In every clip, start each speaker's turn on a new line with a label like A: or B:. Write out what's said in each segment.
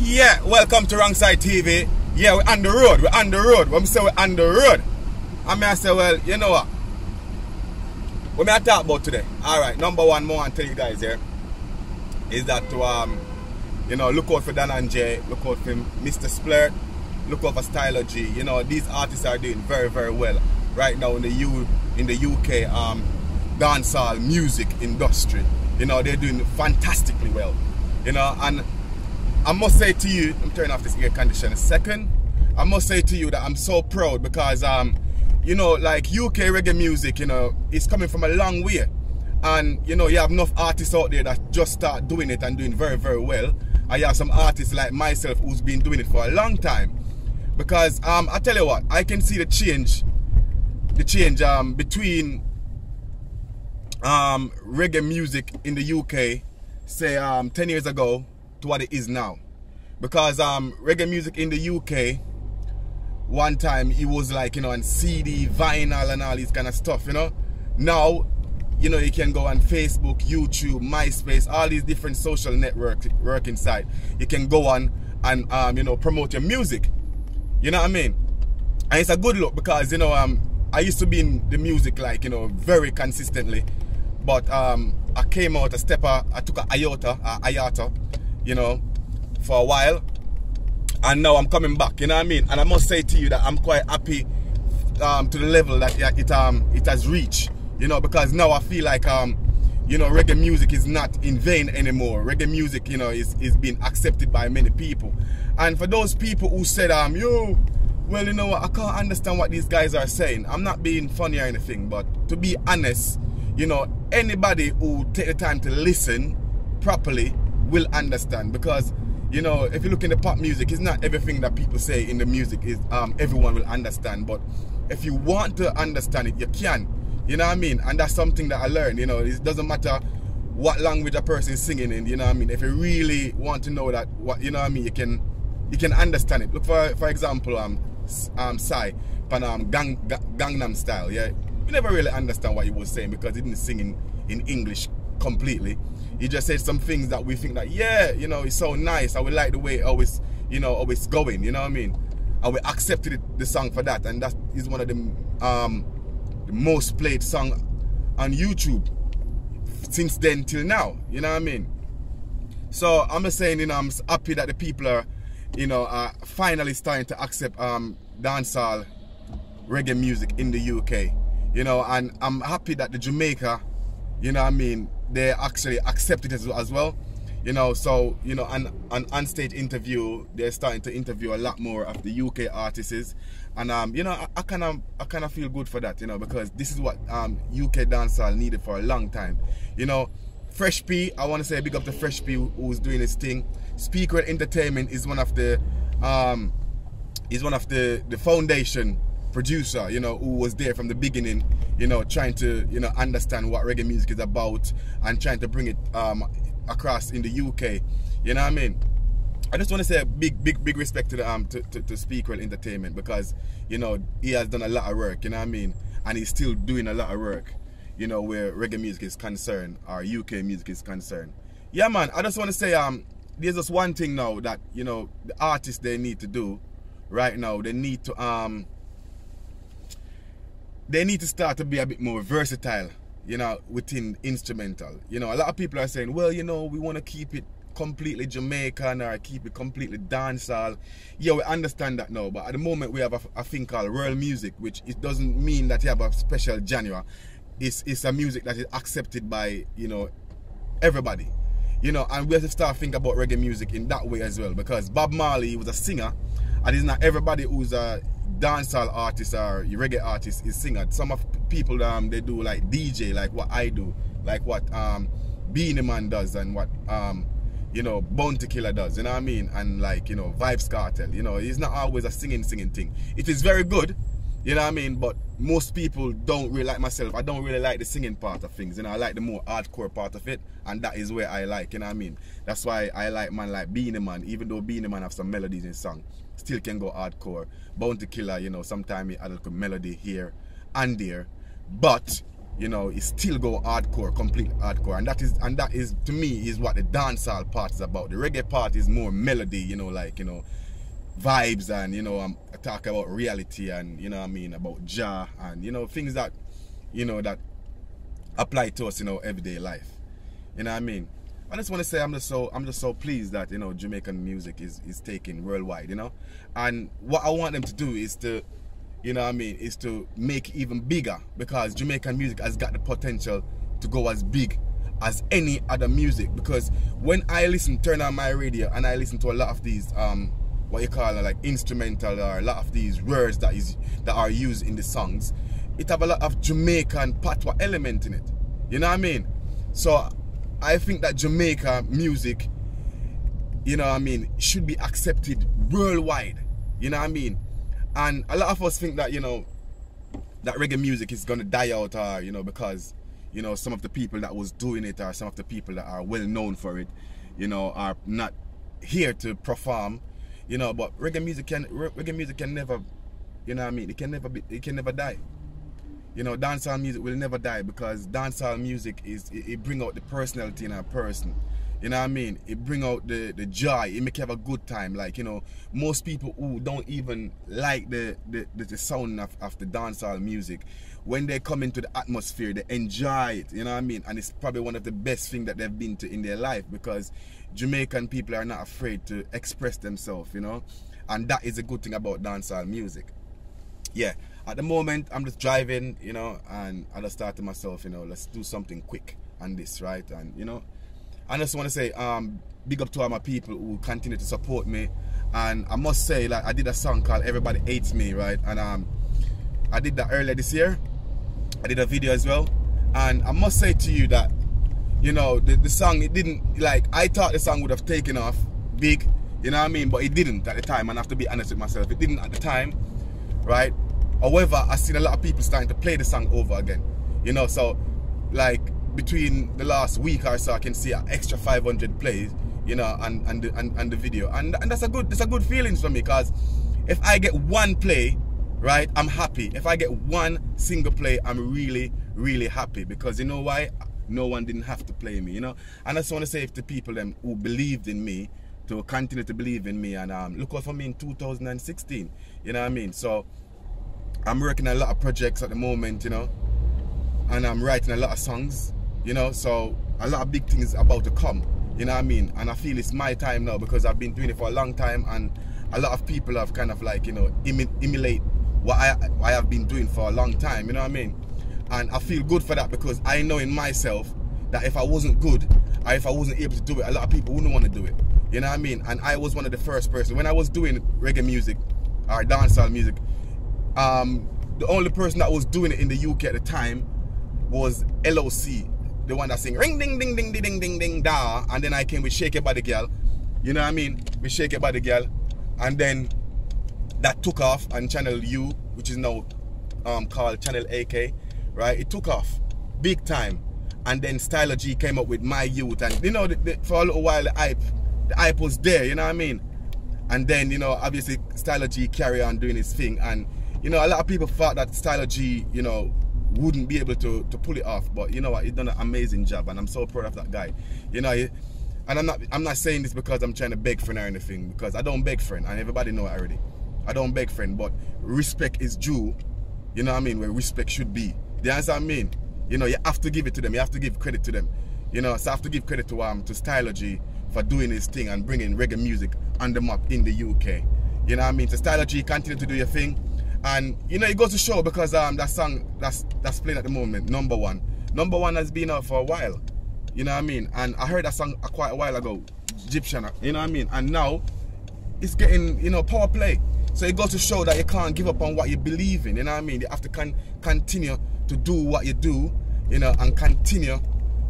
A: Yeah, welcome to Rangside TV. Yeah, we're on the road. We're on the road. When we say we're on the road, I say, well, you know what? What may I talk about today? Alright, number one more I tell you guys here is that to you know, look out for Dan and Jay, look out for Mr. Splurt, look out for Styler G. You know, these artists are doing very, very well right now in the UK dancehall music industry. You know, they're doing fantastically well. You know, and I must say to you, I'm turning off this air conditioner a second. I must say to you that I'm so proud because you know, like UK reggae music, you know, it's coming from a long way. And you know, you have enough artists out there that just start doing it and doing very, very well. And you have some artists like myself who's been doing it for a long time. Because I tell you what, I can see the change between reggae music in the UK, say 10 years ago to what it is now. Because reggae music in the UK, one time it was like, you know, on CD, vinyl and all this kind of stuff, you know. Now, you know, you can go on Facebook, YouTube, MySpace, all these different social networks working site. You can go on and you know, promote your music. You know what I mean? And it's a good look because, you know, I used to be in the music, like, you know, very consistently. But I came out a stepper, I took a hiatus, you know, for a while. And now I'm coming back, you know what I mean? And I must say to you that I'm quite happy to the level that it has reached. You know, because now I feel like, you know, reggae music is not in vain anymore. Reggae music, you know, is being accepted by many people. And for those people who said, yo, well, you know what, I can't understand what these guys are saying. I'm not being funny or anything, but to be honest, you know, anybody who take the time to listen properly will understand. Because, you know, if you look in the pop music, it's not everything that people say in the music is everyone will understand. But if you want to understand it, you can. You know what I mean? And that's something that I learned. You know, it doesn't matter what language a person is singing in. You know what I mean? If you really want to know that, what you know what I mean, you can understand it. Look for example, Psy, Gangnam Style. Yeah, you never really understand what he was saying because he didn't sing in English completely. He just said some things that we think that, yeah, you know, it's so nice. I would like the way it always, you know, always going. You know what I mean? And we accepted the song for that, and that is one of the most played song on YouTube since then till now. You know what I mean? So I'm just saying, you know, I'm happy that the people are, you know, are finally starting to accept dancehall reggae music in the UK. You know, and I'm happy that the Jamaica, you know what I mean, they actually accept it as well. You know, so, you know, an on-stage interview, they're starting to interview a lot more of the UK artists. And, you know, I kind of feel good for that, you know, because this is what UK dancehall needed for a long time. You know, Fresh P, I want to say big up to Fresh P who's doing his thing. Speaker Entertainment is one of the foundation producer, you know, who was there from the beginning, you know, trying to, you know, understand what reggae music is about and trying to bring it across in the UK. You know what I mean? I just want to say a big respect to the to Speaker Entertainment, because, you know, he has done a lot of work, you know what I mean, and he's still doing a lot of work, you know, where reggae music is concerned or UK music is concerned. Yeah, man, I just want to say there's just one thing now that, you know, the artists, they need to do right now. They need to start to be a bit more versatile, you know, within instrumental. You know, a lot of people are saying, well, you know, we want to keep it completely Jamaican or keep it completely dancehall. Yeah, we understand that now, but at the moment we have a thing called world music, which it doesn't mean that you have a special genre. It's a music that is accepted by, you know, everybody. You know, and we have to start thinking about reggae music in that way as well, because Bob Marley was a singer, and it's not everybody who's a dancehall artist or reggae artist is singer. Some of people they do like DJ, like what I do, like what Beanie Man does, and what you know, Bounty Killer does, you know what I mean, and like, you know, Vibes Cartel. You know, it's not always a singing thing. It is very good, you know what I mean, but most people don't really, like myself, I don't really like the singing part of things, you know. I like the more hardcore part of it, and that is where I like, you know what I mean. That's why I like man like Beanie Man, even though Beanie Man have some melodies in his song, still can go hardcore. Bounty Killer, you know, sometimes he add a little melody here and there, but you know, it still go hardcore, complete hardcore, and that is to me is what the dancehall part is about. The reggae part is more melody, you know, like, you know, vibes, and, you know, I talk about reality, and, you know what I mean, about Jah, and, you know, things that, you know, that apply to us, you know, everyday life. You know what I mean? I just want to say I'm just so pleased that, you know, Jamaican music is taken worldwide, you know. And what I want them to do is to, you know what I mean, is to make it even bigger, because Jamaican music has got the potential to go as big as any other music. Because when I turn on my radio and I listen to a lot of these what you call like instrumental, or a lot of these words that are used in the songs, it have a lot of Jamaican patois element in it. You know what I mean? So I think that Jamaica music, you know what I mean, should be accepted worldwide. You know what I mean? And a lot of us think that, you know, that reggae music is gonna die out, or, you know, because, you know, some of the people that was doing it, or some of the people that are well known for it, you know, are not here to perform, you know. But reggae music can never, you know what I mean, it can never die. You know, dancehall music will never die, because dancehall music it bring out the personality in a person. You know what I mean? It bring out the joy. It make you have a good time. Like, you know, most people who don't even like the sound of the dancehall music, when they come into the atmosphere, they enjoy it. You know what I mean? And it's probably one of the best things that they've been to in their life, because Jamaican people are not afraid to express themselves, you know? And that is a good thing about dancehall music. Yeah, at the moment I'm just driving, you know, and I just thought to myself, you know, let's do something quick on this, right? And, you know, I just want to say big up to all my people who continue to support me. And I must say, like, I did a song called Everybody Hates Me, right? And I did that earlier this year. I did a video as well, and I must say to you that, you know, the song, it didn't, like, I thought the song would have taken off big, you know what I mean, but it didn't at the time, and I have to be honest with myself, it didn't at the time, right? However, I've seen a lot of people starting to play the song over again, you know. So, like, between the last week or so, I can see an extra 500 plays, you know, and the video, and that's a good feeling for me, because if I get one play, right, I'm happy. If I get one single play, I'm really, really happy, because you know why? No one didn't have to play me, you know. And I just want to say to people them who believed in me, to continue to believe in me, and look out for me in 2016, you know what I mean. So I'm working on a lot of projects at the moment, you know, and I'm writing a lot of songs, you know, so a lot of big things about to come, you know what I mean. And I feel it's my time now, because I've been doing it for a long time, and a lot of people have kind of, like, you know, emulate what I have been doing for a long time, you know what I mean. And I feel good for that, because I know in myself that if I wasn't good, or if I wasn't able to do it, a lot of people wouldn't want to do it, you know what I mean. And I was one of the first person when I was doing reggae music or dancehall music. The only person that was doing it in the UK at the time was LOC, the one that sing ring ding ding ding ding ding ding ding da, and then I came with Shake It By The Girl, you know what I mean, with Shake It By The Girl, and then that took off on Channel U, which is now called Channel AK, right? It took off big time, and then Styler G came up with My Youth, and you know, for a little while the hype was there, you know what I mean. And then, you know, obviously Styler G carry on doing his thing, and you know, a lot of people thought that Styler G, you know, wouldn't be able to pull it off, but you know what, he's done an amazing job, and I'm so proud of that guy, you know. And I'm not saying this because I'm trying to beg friend or anything, because I don't beg friend, and everybody know it already. I don't beg friend, but respect is due, you know what I mean, where respect should be. Do you understand what I mean? You know, you have to give it to them, you have to give credit to them, you know. So I have to give credit to Styler G for doing his thing and bringing reggae music on the map in the UK, you know what I mean. So Styler G, continue to do your thing. And you know, it goes to show, because that song that's playing at the moment, Number One has been out for a while, you know what I mean. And I heard that song quite a while ago, Egyptian, you know what I mean. And now it's getting, you know, power play. So it goes to show that you can't give up on what you believe in, you know what I mean. You have to continue to do what you do, you know, and continue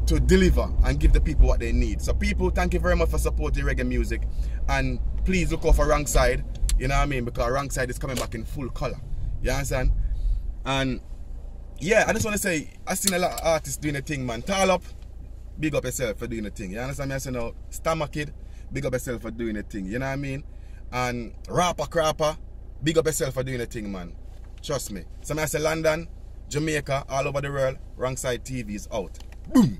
A: to deliver and give the people what they need. So people, thank you very much for supporting reggae music, and please look out for Rangside, you know what I mean, because Rangside is coming back in full color. You understand? And yeah, I just want to say, I've seen a lot of artists doing a thing, man. Tall Up, big up yourself for doing a thing. You understand me? I say now, Stammer Kid, big up yourself for doing a thing. You know what I mean? And Rapper Crapper, big up yourself for doing a thing, man. Trust me. So I say London, Jamaica, all over the world, Rangside TV is out. Boom!